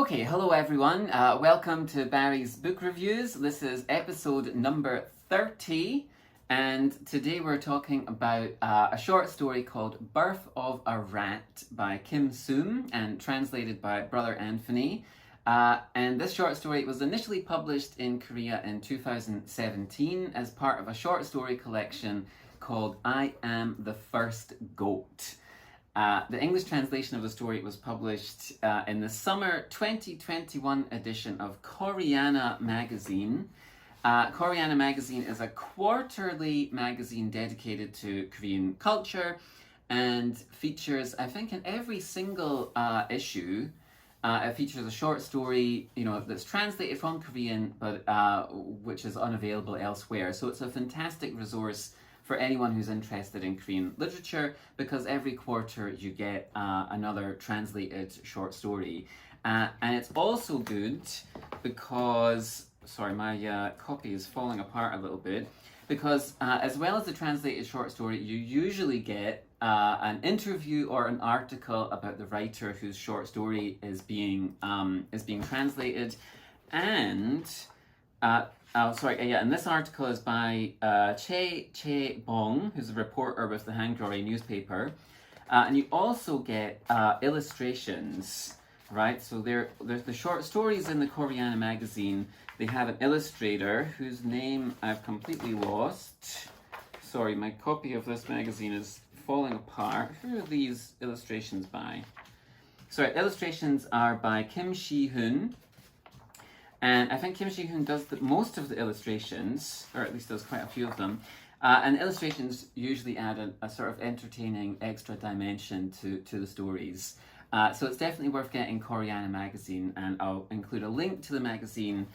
Okay, hello everyone. Welcome to Barry's Book Reviews. This is episode number 30, and today we're talking about a short story called Birth of a Rat by Kim Soom and translated by Brother Anthony. And this short story was initially published in Korea in 2017 as part of a short story collection called I Am the First Goat. The English translation of the story was published in the summer 2021 edition of Koreana magazine. Koreana magazine is a quarterly magazine dedicated to Korean culture and features, I think, in every single issue, it features a short story, that's translated from Korean, but which is unavailable elsewhere. So it's a fantastic resource for anyone who's interested in Korean literature, because every quarter you get another translated short story. And it's also good because, sorry, my copy is falling apart a little bit, because as well as the translated short story, you usually get an interview or an article about the writer whose short story is being translated. And and this article is by Che Bong, who's a reporter with the Hankyoreh newspaper. And you also get illustrations, right? So there's the short stories in the Koreana magazine. They have an illustrator whose name I've completely lost. Sorry, my copy of this magazine is falling apart. Who are these illustrations by? Sorry, illustrations are by Kim Si-hoon. And I think Kim Si-hoon does most of the illustrations, or at least does quite a few of them. And illustrations usually add a sort of entertaining extra dimension to the stories. So it's definitely worth getting Koreana magazine, and I'll include a link to the magazine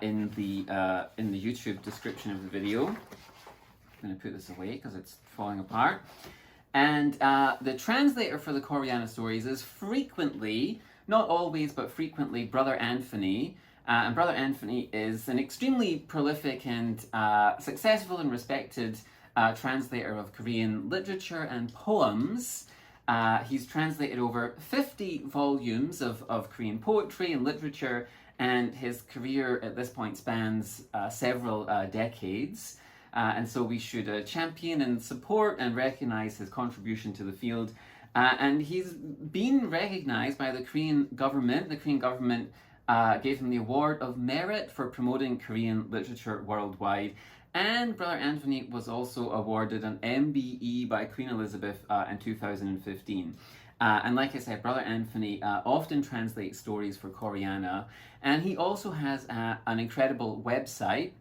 in the YouTube description of the video. I'm going to put this away because it's falling apart. And the translator for the Koreana stories is frequently, not always, but frequently, Brother Anthony. And Brother Anthony is an extremely prolific and successful and respected translator of Korean literature and poems. He's translated over 50 volumes of Korean poetry and literature, and his career at this point spans several decades. And so we should champion and support and recognize his contribution to the field. And he's been recognized by the Korean government. The Korean government gave him the Award of Merit for promoting Korean literature worldwide. And Brother Anthony was also awarded an MBE by Queen Elizabeth in 2015. And like I said, Brother Anthony often translates stories for Koreana. And he also has an incredible website.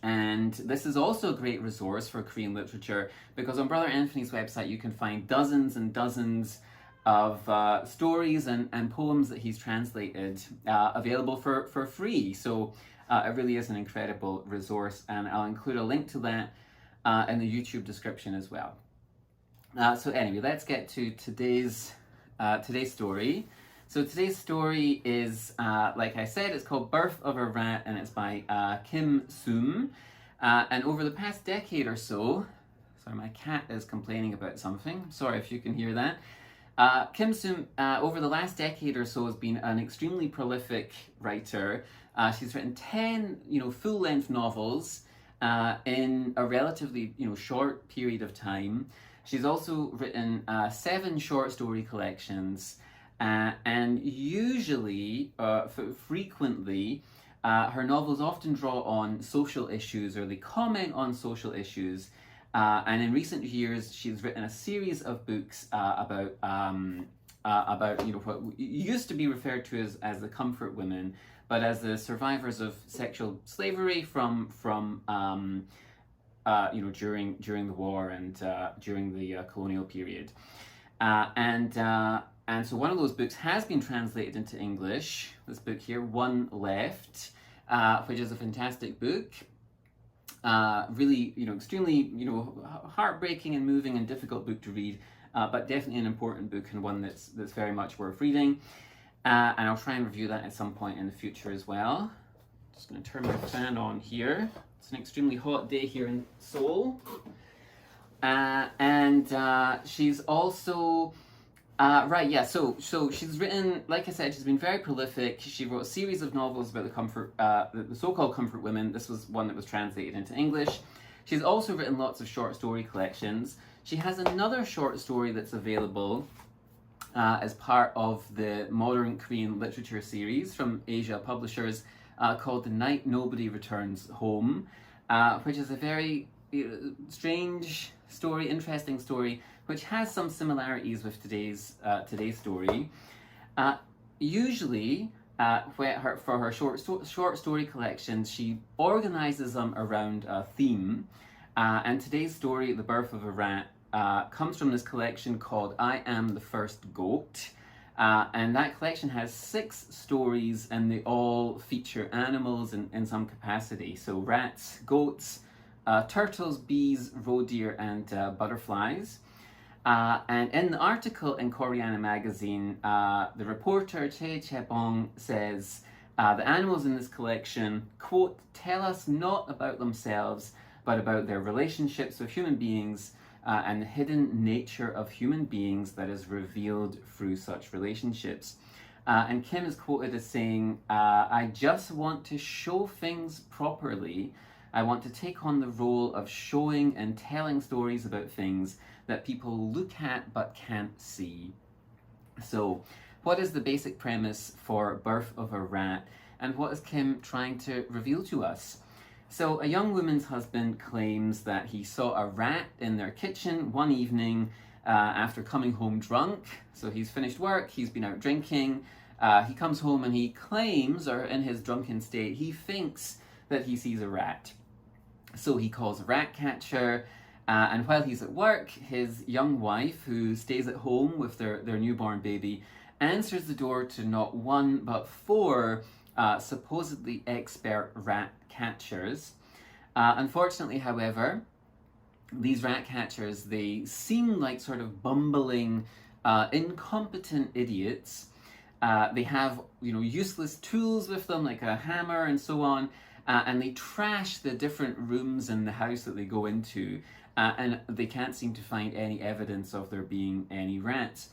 And this is also a great resource for Korean literature, because on Brother Anthony's website you can find dozens and dozens of stories and poems that he's translated available for free. So it really is an incredible resource, and I'll include a link to that in the YouTube description as well. So anyway, let's get to today's story. So today's story is, like I said, it's called Birth of a Rat, and it's by Kim Soom. And over the past decade or so, sorry, my cat is complaining about something. Sorry if you can hear that. Kim Soom, over the last decade or so, has been an extremely prolific writer. She's written 10, full-length novels in a relatively, short period of time. She's also written 7 short story collections, and usually, frequently, her novels often draw on social issues, or they comment on social issues. And in recent years, she's written a series of books about what used to be referred to as the comfort women, but as the survivors of sexual slavery from during the war and during the colonial period. And so one of those books has been translated into English. This book here, One Left, which is a fantastic book. Really, extremely, heartbreaking and moving and difficult book to read, but definitely an important book, and one that's very much worth reading. And I'll try and review that at some point in the future as well. Just going to turn my fan on here. It's an extremely hot day here in Seoul. And she's also Right, yeah. So she's written, like I said, she's been very prolific. She wrote a series of novels about the so-called comfort women. This was one that was translated into English. She's also written lots of short story collections. She has another short story that's available as part of the modern Korean literature series from Asia Publishers called The Night Nobody Returns Home, which is a very strange story, interesting story, which has some similarities with today's story. Usually, for her short story collections, she organizes them around a theme. And today's story, The Birth of a Rat, comes from this collection called I Am the First Goat. And that collection has 6 stories, and they all feature animals in some capacity. So rats, goats, turtles, bees, roe deer, and butterflies. And in the article in Koreana magazine, the reporter Choi Chae-bong says, the animals in this collection, quote, tell us not about themselves, but about their relationships with human beings and the hidden nature of human beings that is revealed through such relationships. And Kim is quoted as saying, I just want to show things properly. I want to take on the role of showing and telling stories about things that people look at but can't see. So, what is the basic premise for Birth of a Rat, and what is Kim trying to reveal to us? So, a young woman's husband claims that he saw a rat in their kitchen one evening after coming home drunk. So, he's finished work, he's been out drinking, he comes home and he claims, or in his drunken state, he thinks that he sees a rat. So, he calls a rat catcher. And while he's at work, his young wife, who stays at home with their newborn baby, answers the door to not 1 but 4 supposedly expert rat catchers. Unfortunately, however, these rat catchers, they seem like sort of bumbling, incompetent idiots. They have, useless tools with them, like a hammer and so on, and they trash the different rooms in the house that they go into. And they can't seem to find any evidence of there being any rats.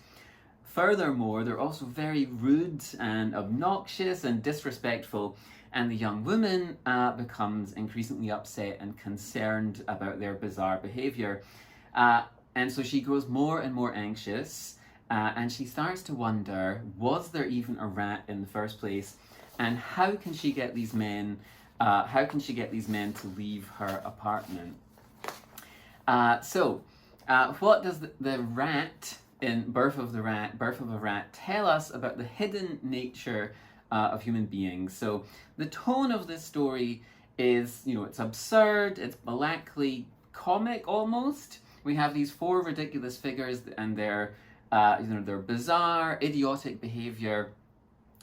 Furthermore, they're also very rude and obnoxious and disrespectful, and the young woman becomes increasingly upset and concerned about their bizarre behavior. And so she grows more and more anxious, and she starts to wonder, was there even a rat in the first place? And how can she get these men to leave her apartment? What does the rat in Birth of a Rat tell us about the hidden nature of human beings? So the tone of this story is, it's absurd, it's blackly comic almost. We have these 4 ridiculous figures and their bizarre, idiotic behavior.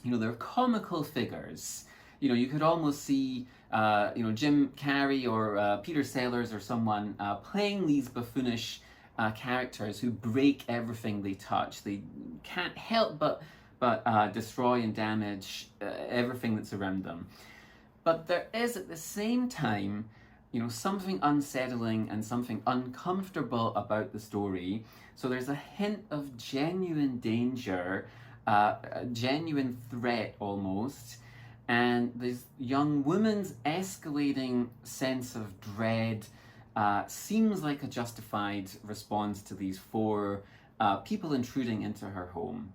They're comical figures. You could almost see Jim Carrey or Peter Sellers or someone playing these buffoonish characters who break everything they touch. They can't help but destroy and damage everything that's around them. But there is at the same time, something unsettling and something uncomfortable about the story. So there's a hint of genuine danger, a genuine threat almost. And this young woman's escalating sense of dread seems like a justified response to these 4 people intruding into her home.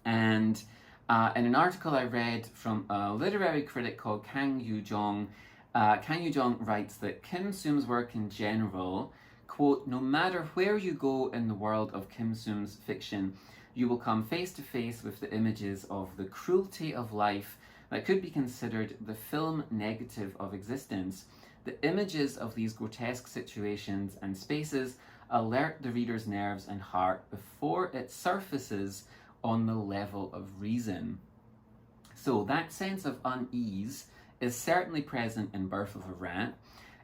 And in an article I read from a literary critic called Kang Yoo-jong, Kang Yoo-jong writes that Kim Soom's work in general, quote, no matter where you go in the world of Kim Soom's fiction, you will come face to face with the images of the cruelty of life that could be considered the film negative of existence. The images of these grotesque situations and spaces alert the reader's nerves and heart before it surfaces on the level of reason. So that sense of unease is certainly present in Birth of a Rat.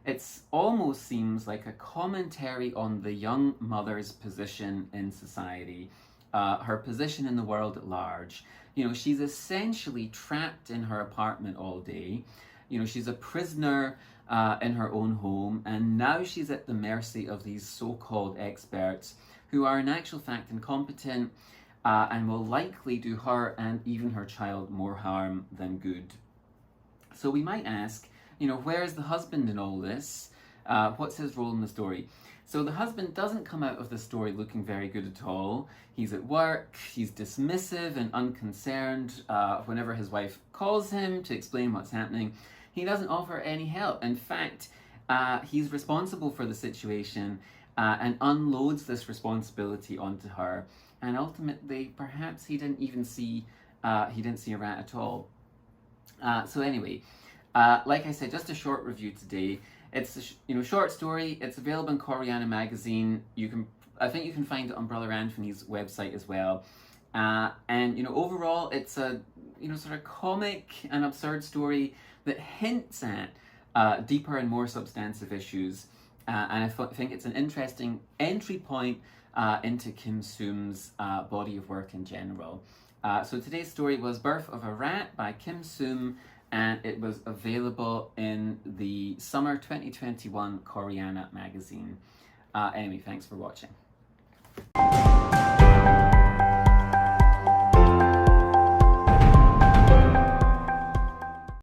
It almost seems like a commentary on the young mother's position in society, her position in the world at large. She's essentially trapped in her apartment all day. She's a prisoner in her own home, and now she's at the mercy of these so-called experts who are in actual fact incompetent and will likely do her and even her child more harm than good. So we might ask, where is the husband in all this? What's his role in the story? So the husband doesn't come out of the story looking very good at all. He's at work, he's dismissive and unconcerned whenever his wife calls him to explain what's happening. He doesn't offer any help. In fact, he's responsible for the situation and unloads this responsibility onto her. And ultimately, perhaps he didn't even see a rat at all. So anyway, like I said, just a short review today. It's a short story. It's available in Koreana magazine. I think you can find it on Brother Anthony's website as well. And overall, it's a sort of comic and absurd story that hints at deeper and more substantive issues. And I think it's an interesting entry point into Kim Soom's body of work in general. So today's story was Birth of a Rat by Kim Soom, and it was available in the summer 2021 Koreana magazine. Anyway, thanks for watching.